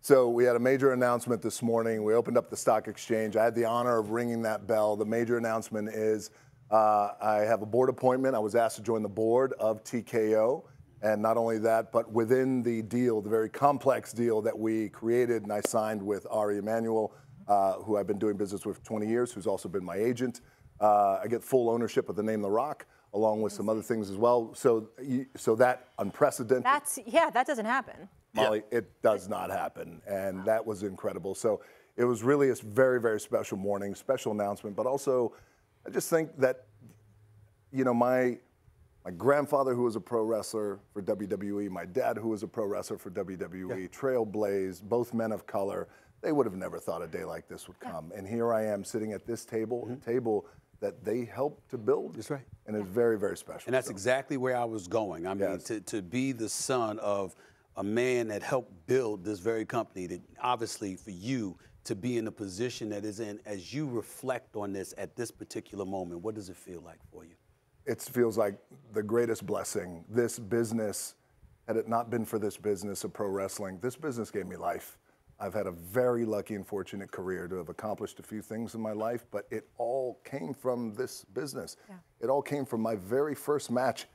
So we had a major announcement this morning. We opened up the stock exchange. I had the honor of ringing that bell. The major announcement is I have a board appointment. I was asked to join the board of TKO. And not only that, but within the deal, the very complex deal that we created and I signed with Ari Emanuel, who I've been doing business with for 20 years, who's also been my agent. I get full ownership of the name The Rock, along with some other things as well. So that unprecedented. That doesn't happen. Molly, it does not happen, and that was incredible. So it was really a very, very special morning, special announcement, but also I just think that, you know, my grandfather, who was a pro wrestler for WWE, my dad, who was a pro wrestler for WWE, trailblazed, both men of color, they would have never thought a day like this would come. And here I am sitting at this table, a table that they helped to build. That's right. And it's very, very special. And that's exactly where I was going. I mean, to be the son of a man that helped build this very company, that obviously for you to be in the position that is in, as you reflect on this at this particular moment, what does it feel like for you? It feels like the greatest blessing. This business, had it not been for this business of pro wrestling, this business gave me life. I've had a very lucky and fortunate career to have accomplished a few things in my life, but it all came from this business. It all came from my very first match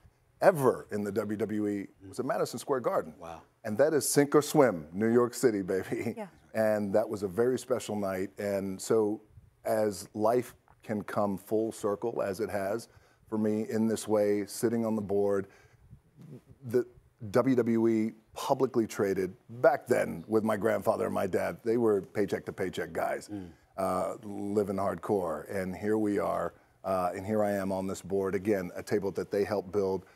ever in the WWE. It was at Madison Square Garden. Wow. And that is sink or swim, New York City, baby. And that was a very special night. And so as life can come full circle, as it has for me in this way, sitting on the board, the WWE publicly traded back then with my grandfather and my dad. They were paycheck to paycheck guys, living hardcore. And here we are, and here I am on this board, again, a table that they helped build,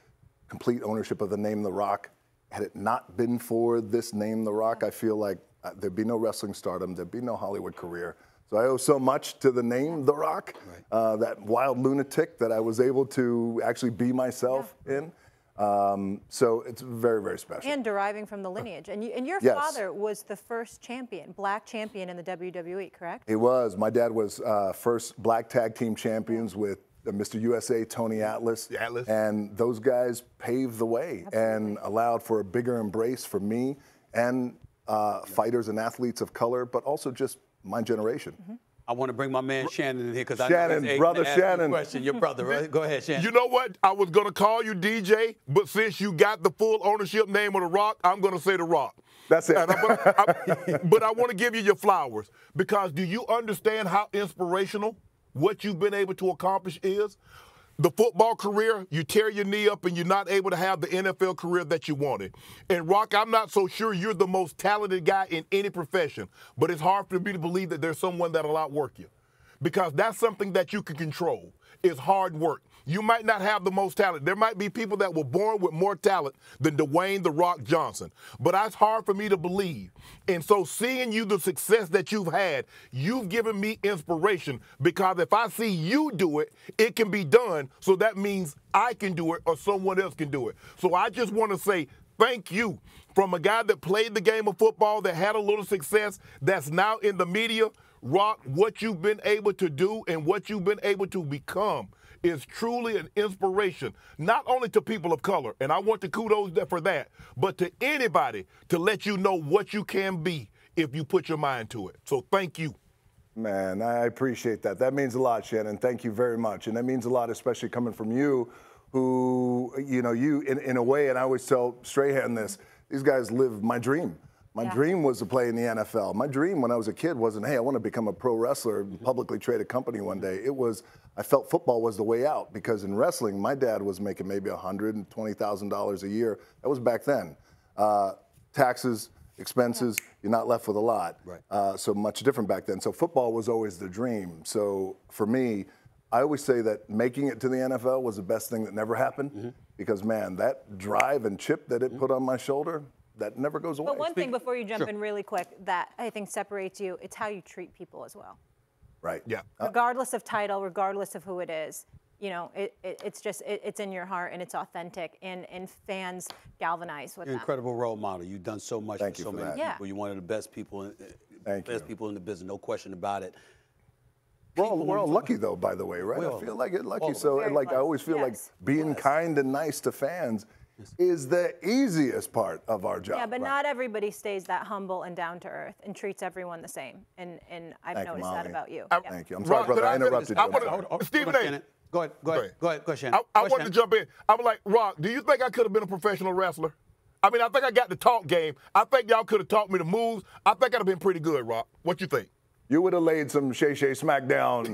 complete ownership of the name The Rock. Had it not been for this name The Rock, I feel like there'd be no wrestling stardom, there'd be no Hollywood career. So I owe so much to the name The Rock, that wild lunatic that I was able to actually be myself in. So it's very, very special. And deriving from the lineage. And your father was the first champion, black champion in the WWE, correct? He was. My dad was first black tag team champions with Mr. USA, Tony Atlas. And those guys paved the way and allowed for a bigger embrace for me and fighters and athletes of color, but also just my generation. I want to bring my man Shannon in here because I know brother Shannon. Question. Your brother, right? Go ahead, Shannon. You know what? I was going to call you DJ, but since you got the full ownership name of The Rock, I'm going to say The Rock. That's it. But I want to give you your flowers because do you understand how inspirational what you've been able to accomplish is? The football career, you tear your knee up and you're not able to have the NFL career that you wanted. And Rock, I'm not so sure you're the most talented guy in any profession, but it's hard for me to believe that there's someone that'll outwork you because that's something that you can control. It's hard work. You might not have the most talent. There might be people that were born with more talent than Dwayne "The Rock" Johnson, but that's hard for me to believe. And so seeing you the success that you've had, you've given me inspiration because if I see you do it, it can be done. So that means I can do it or someone else can do it. So I just want to say thank you from a guy that played the game of football, that had a little success, that's now in the media. Rock, what you've been able to do and what you've been able to become is truly an inspiration, not only to people of color, and I want to kudos for that, but to anybody to let you know what you can be if you put your mind to it. So thank you. Man, I appreciate that. That means a lot, Shannon. Thank you very much. And that means a lot, especially coming from you, who, you know, you, in a way, and I always tell Strahan this, these guys live my dream. My dream was to play in the NFL. My dream when I was a kid wasn't, hey, I want to become a pro wrestler and publicly trade a company one day. It was, I felt football was the way out because in wrestling, my dad was making maybe $120,000 a year. That was back then. Taxes, expenses, you're not left with a lot. So much different back then. So football was always the dream. So for me, I always say that making it to the NFL was the best thing that never happened because, man, that drive and chip that it put on my shoulder, that never goes away. But one thing before you jump in really quick that I think separates you, it's how you treat people as well. Right. Yeah. Regardless of title, regardless of who it is, you know, it's in your heart and it's authentic and fans galvanize with that. Incredible role model. You've done so much for so many people. You're one of the best people, people in the business, no question about it. We're all lucky though, by the way, right? I feel like it lucky. So like I always feel like being kind and nice to fans is the easiest part of our job. Yeah, but not everybody stays that humble and down to earth and treats everyone the same. And I've noticed that about you. Thank you. I'm sorry, brother. I interrupted you. Stephen A. Go ahead, Shannon. I wanted to jump in. I'm like, Rock, do you think I could have been a professional wrestler? I mean, I think I got the talk game. I think y'all could have taught me the moves. I think I'd have been pretty good, Rock. What you think? You would have laid some Shay smackdown.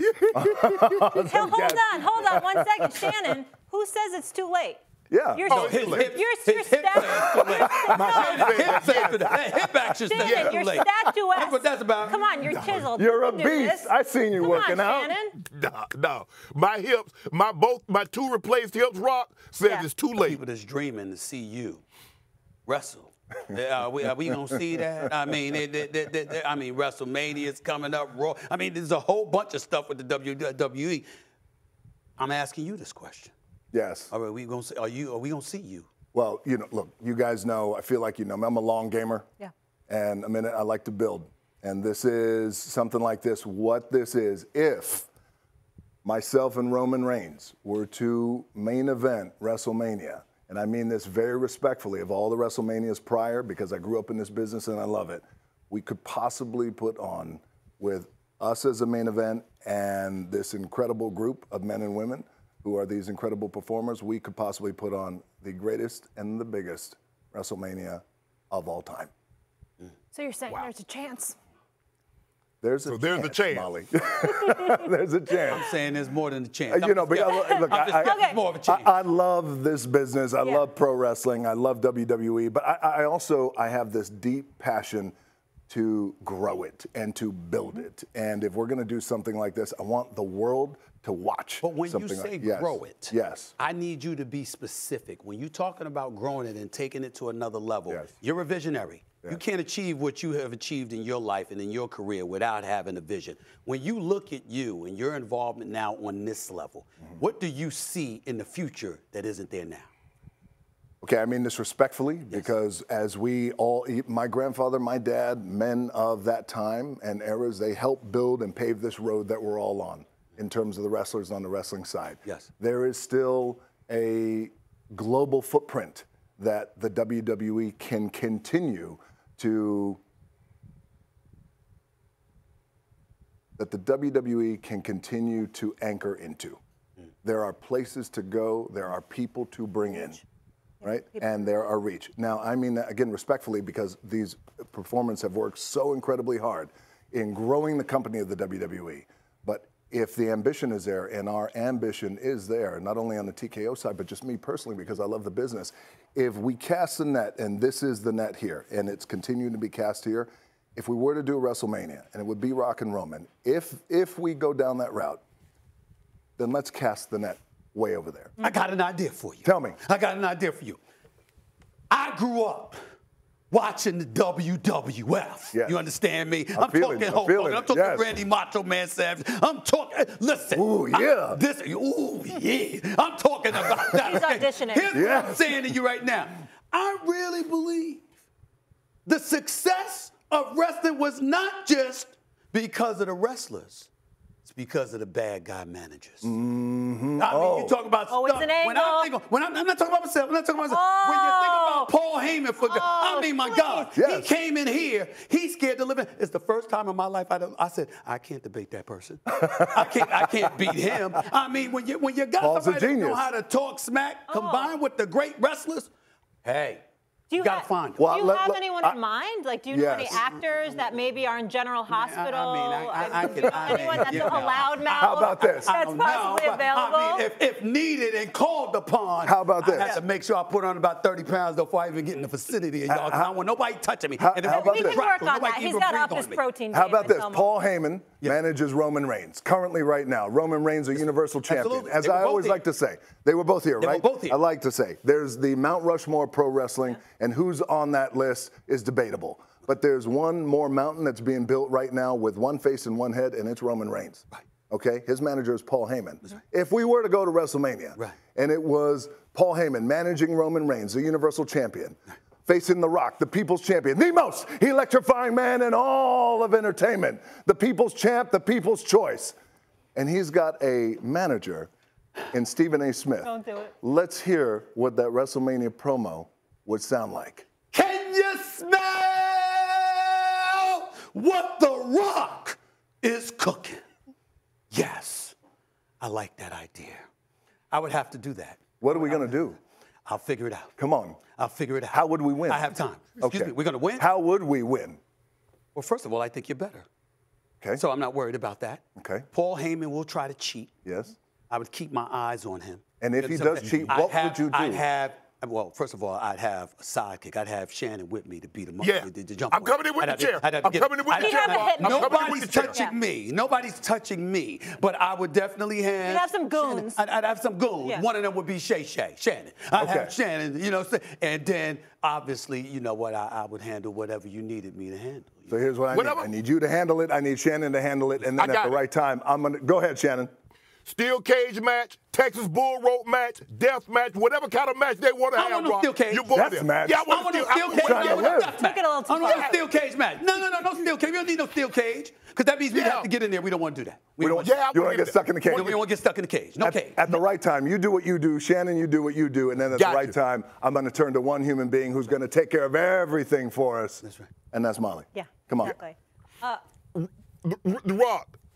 Hold on 1 second. Shannon, who says it's too late? Yeah. You're hip action Shannon, you're statuesque. That's what that's about. Come on, you're chiseled. You're a beast. I seen you working out. Shannon. No. My hips, my two replaced hips, Rock, says it's too late. People that's dreaming to see you wrestle. Are we gonna see that? I mean, WrestleMania is coming up. Raw. I mean, there's a whole bunch of stuff with the WWE. I'm asking you this question. Yes. Are we gonna see? Are we gonna see you? Well, look, you guys know. I feel like you know me. I'm a long gamer. Yeah. And I like to build. And this is something like this. What this is, if myself and Roman Reigns were to main event WrestleMania. And I mean this very respectfully, of all the WrestleManias prior, because I grew up in this business and I love it, we could possibly put on, with us as a main event and this incredible group of men and women who are these incredible performers, we could possibly put on the greatest and the biggest WrestleMania of all time. So you're saying there's a chance? There's a chance, Molly. There's a chance. I'm saying there's more than a chance. But look, more of a chance. I love this business. I love pro wrestling. I love WWE. But I also have this deep passion to grow it and to build it. And if we're going to do something like this, I want the world to watch. But when you say grow it, I need you to be specific. When you're talking about growing it and taking it to another level, you're a visionary. You can't achieve what you have achieved in your life and in your career without having a vision. When you look at you and your involvement now on this level, what do you see in the future that isn't there now? Okay, I mean this respectfully, because as we all, my grandfather, my dad, men of that time and eras, they helped build and pave this road that we're all on in terms of the wrestlers on the wrestling side. Yes. There is still a global footprint that the WWE can continue to, anchor into. There are places to go, there are people to bring in, right? And there are reach. Now, I mean that, again, respectfully, because these performers have worked so incredibly hard in growing the company of the WWE. But if the ambition is there, and our ambition is there, not only on the TKO side, but just me personally, because I love the business, if we cast the net, and this is the net here, and it's continuing to be cast here, if we were to do a WrestleMania, and it would be Rock and Roman, if we go down that route, then let's cast the net way over there. I got an idea for you. Tell me. I got an idea for you. I grew up watching the WWF. Yes. You understand me? I'm talking Hulk Hogan. I'm talking Randy Macho Man Savage. I'm talking, listen. Ooh, yeah. I'm talking about that. He's auditioning. Here's what I'm saying to you right now. I really believe the success of wrestling was not just because of the wrestlers. It's because of the bad guy managers. Mm-hmm. I mean, you talk about stuff. It's an angle. I'm not talking about myself. I'm not talking about myself. When you think about Paul Heyman, my God, he came in here. He's scared to live in. It's the first time in my life I said, I can't debate that person. I can't beat him. I mean, when you got somebody that know how to talk smack, combined with the great wrestlers, hey. You got to find them. Do you have anyone in mind? Like, do you know any actors that maybe are in General Hospital? Anyone that's a loudmouth? How about this? That's possibly available. I mean, if needed and called upon, how about this? I have to make sure I put on about 30 pounds before I even get in the vicinity of y'all. I don't want nobody touching me. We can work on that. He's got to up his protein. How about this? Paul Heyman manages Roman Reigns. Currently, right now, Roman Reigns, a Universal Champion. As I always like to say. They were both here, right? Both here. I like to say. There's the Mount Rushmore pro wrestling, and who's on that list is debatable. But there's one more mountain that's being built right now with one face and one head, and it's Roman Reigns. Right. Okay? His manager is Paul Heyman. Right. If we were to go to WrestleMania, and it was Paul Heyman managing Roman Reigns, the Universal Champion, facing The Rock, the People's Champion, the most electrifying man in all of entertainment, the People's Champ, the People's Choice. And he's got a manager in Stephen A. Smith. Don't do it. Let's hear what that WrestleMania promo would sound like. Can you smell what The Rock is cooking? Yes, I like that idea. I would have to do that. What are we going to do? I'll figure it out. Come on. I'll figure it out. How would we win? I have time. Excuse me, we're going to win? How would we win? Well, first of all, I think you're better. Okay. So I'm not worried about that. Okay. Paul Heyman will try to cheat. Yes. I would keep my eyes on him. And if he does cheat, what would you do? Well, first of all, I'd have a sidekick. I'd have Shannon with me to beat him up. Yeah. To jump I'm coming in with the chair. I'm coming in with the chair. Nobody's touching me. Nobody's touching me. But I would definitely have. You'd have some goons. I'd have some goons. Yeah. One of them would be Shannon. I'd have Shannon, you know, and then obviously, you know what, I would handle whatever you needed me to handle. So here's what I need. I need you to handle it. I need Shannon to handle it. And then at the right time, I'm going to go ahead, Shannon. Steel cage match, Texas bull rope match, death match, whatever kind of match they want to have. I want a steel cage. You both death match. Yeah, I want a steel cage. Took it a little too far. I want a steel cage match. No steel cage. We don't need no steel cage because that means we have to get in there. We don't want to do that. You don't want to get stuck in the cage. We don't want to get stuck in the cage. No cage. At the right time, you do what you do. Shannon, you do what you do. And then at the right time, I'm going to turn to one human being who's going to take care of everything for us. That's right. And that's Molly. Yeah. Come on. Exactly.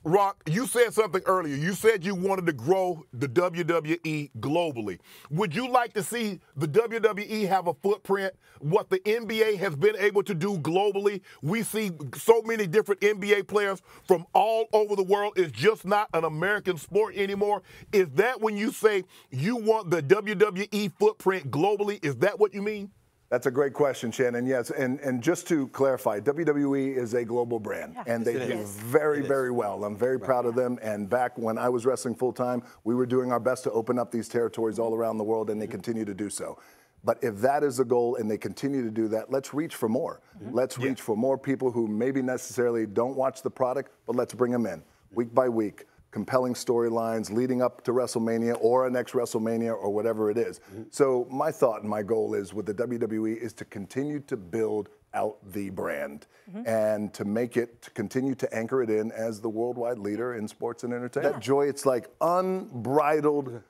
Rock, you said something earlier. You said you wanted to grow the WWE globally. Would you like to see the WWE have a footprint, what the NBA has been able to do globally? We see so many different NBA players from all over the world. It's just not an American sport anymore. Is that when you say you want the WWE footprint globally? Is that what you mean? That's a great question, Shannon. Yes, and just to clarify, WWE is a global brand, and they do very, very well. I'm very proud of them. And back when I was wrestling full time, we were doing our best to open up these territories all around the world, and they continue to do so. But if that is the goal and they continue to do that, let's reach for more. Let's reach for more people who maybe necessarily don't watch the product, but let's bring them in week by week. Compelling storylines leading up to WrestleMania or a next WrestleMania or whatever it is. So my thought and my goal is with the WWE is to continue to build out the brand and to make it, to continue to anchor it in as the worldwide leader in sports and entertainment. That joy, it's like unbridled,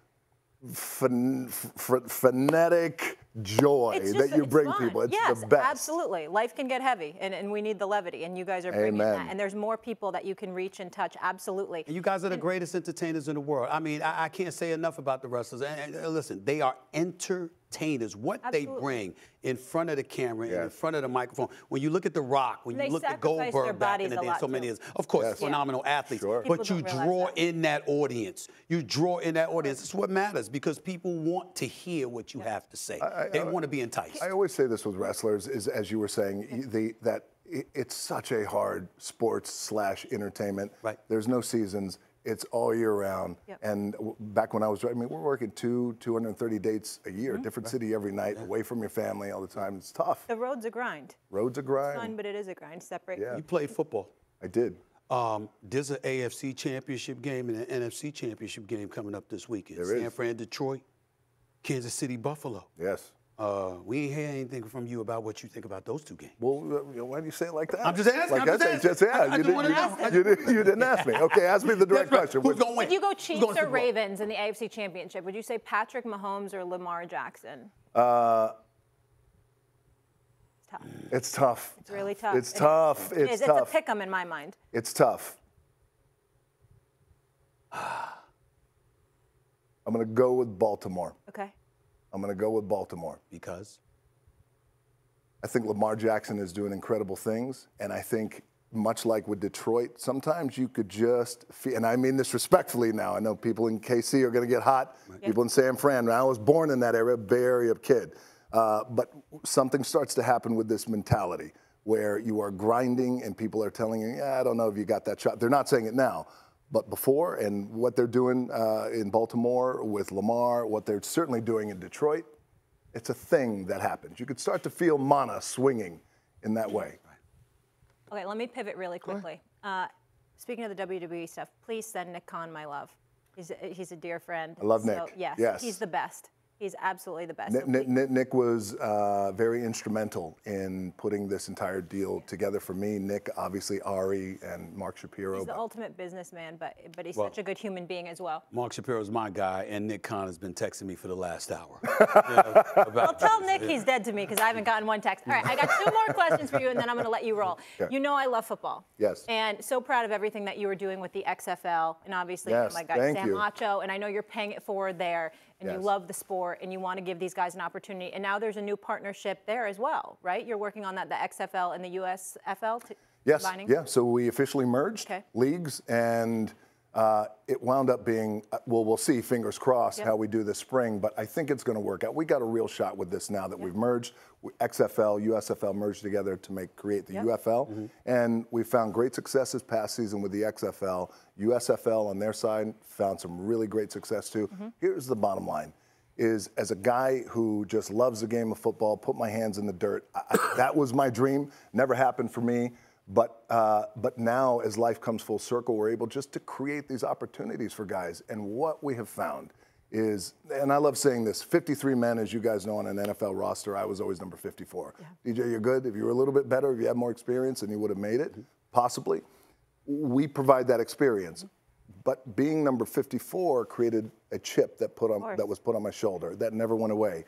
phonetic joy that you bring people. It's the best. Absolutely. Life can get heavy, and we need the levity, and you guys are bringing that. And there's more people that you can reach and touch, absolutely. And you guys are the greatest entertainers in the world. I mean, I can't say enough about the wrestlers. And listen, they are entertainers. What they bring in front of the camera, and in front of the microphone. When you look at The Rock, when you look at Goldberg back in the day, so many others, of course, phenomenal athletes. But you draw in that audience. You draw in that audience. It's what matters because people want to hear what you have to say. They want to be enticed. I always say this with wrestlers, is as you were saying, it's such a hard sports/entertainment. Right. There's no seasons. It's all year round. And back when I was, we're working 230 dates a year, different city every night, away from your family all the time. It's tough. The road's a grind. Road's a grind. It's fun, but it is a grind. Separate. You played football. I did. There's an AFC championship game and an NFC championship game coming up this weekend. There is. San Fran, Detroit, Kansas City, Buffalo. Yes. We ain't hear anything from you about what you think about those two games. Well, why do you say it like that? I'm just asking. You didn't ask me. Okay, ask me the direct question. Who's going to win? If you go Chiefs or Ravens in the AFC Championship, would you say Patrick Mahomes or Lamar Jackson? It's tough. It's really tough. It's tough. It's tough. It's a pick 'em in my mind. It's tough. I'm going to go with Baltimore. Okay. I'm going to go with Baltimore. Because? I think Lamar Jackson is doing incredible things, and I think much like with Detroit, sometimes you could just feel, and I mean this respectfully now, I know people in KC are going to get hot, people in San Fran. I was born in that area, Bay Area kid. But something starts to happen with this mentality where you are grinding and people are telling you, I don't know if you got that shot. They're not saying it now. But before, and what they're doing in Baltimore with Lamar, what they're certainly doing in Detroit, it's a thing that happens. You could start to feel mana swinging in that way. Okay, let me pivot really quickly. Speaking of the WWE stuff, please send Nick Khan my love. He's a dear friend. I love Nick. Yes, yes, he's the best. He's absolutely the best. Nick was very instrumental in putting this entire deal together for me. Nick, obviously, Ari, and Mark Shapiro. He's the ultimate businessman, but he's such a good human being as well. Mark Shapiro's my guy, and Nick Khan has been texting me for the last hour. Well, tell Nick he's dead to me because I haven't gotten one text. All right, I got 2 more questions for you, and then I'm going to let you roll. Okay. You know I love football. Yes. And so proud of everything that you were doing with the XFL, and obviously my guy Sam Acho, and I know you're paying it forward there, and you love the sport, and you want to give these guys an opportunity. And now there's a new partnership there as well, right? You're working on that, the XFL and the USFL. Yes. Combining? Yeah. So we officially merged leagues, and it wound up being, well, we'll see, fingers crossed, how we do this spring, but I think it's going to work out. We got a real shot with this now that we've merged. XFL, USFL merged together to create the UFL, and we found great success this past season with the XFL. USFL on their side found some really great success too. Here's the bottom line. Is as a guy who just loves the game of football, put my hands in the dirt, that was my dream. Never happened for me. But now, as life comes full circle, we're able just to create these opportunities for guys. And what we have found is, and I love saying this, 53 men, as you guys know, on an NFL roster, I was always number 54. DJ, you're good. If you were a little bit better, if you had more experience, then you would have made it, possibly. We provide that experience. But being number 54 created a chip that was put on my shoulder that never went away.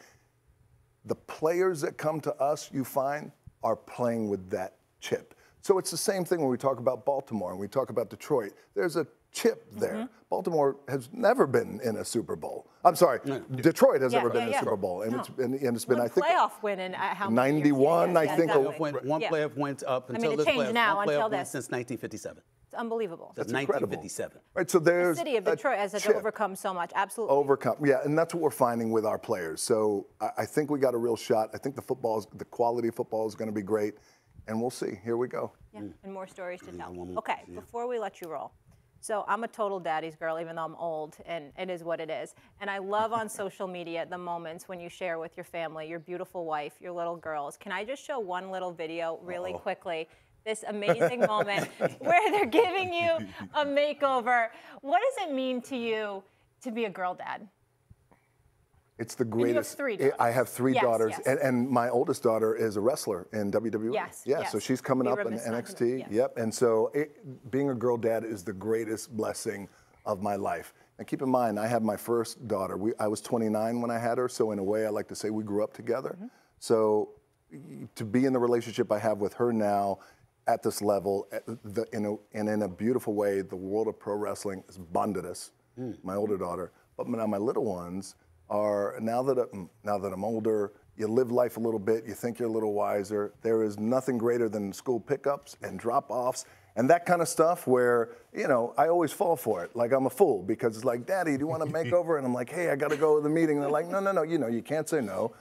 The players that come to us, you find, are playing with that chip. So it's the same thing when we talk about Baltimore and we talk about Detroit. There's a chip there. Baltimore has never been in a Super Bowl. I'm sorry, Detroit has never been in a Super Bowl, and it's been I think playoff win in how many 91. years? I think one playoff went up until it changed now until this. Since 1957. It's unbelievable. That's 1957. Right, so there's the city of Detroit has had to overcome so much. Absolutely. And that's what we're finding with our players. So I think we got a real shot. I think the quality of football is going to be great. And we'll see. Here we go. Yeah, and more stories to tell. Okay, before we let you roll. So I'm a total daddy's girl, even though I'm old, and it is what it is. And I love on social media the moments when you share with your family, your beautiful wife, your little girls. Can I just show one little video really quickly? This amazing moment where they're giving you a makeover. What does it mean to you to be a girl dad? It's the greatest. And you have 3 daughters. I have 3 daughters, and my oldest daughter is a wrestler in WWE. Yes. So she's coming up in NXT. Yep. And so being a girl dad is the greatest blessing of my life. And keep in mind, I have my first daughter. I was 29 when I had her, so in a way, I like to say we grew up together. So to be in the relationship I have with her now, at this level, in a beautiful way, the world of pro wrestling has bonded us. My older daughter, but now my little ones are now that I'm older. You live life a little bit. You think you're a little wiser. There is nothing greater than school pickups and drop-offs and that kind of stuff. Where I always fall for it. Like I'm a fool because it's like, Daddy, do you want a makeover? And I'm like, hey, I got to go to the meeting. And they're like, no. You can't say no.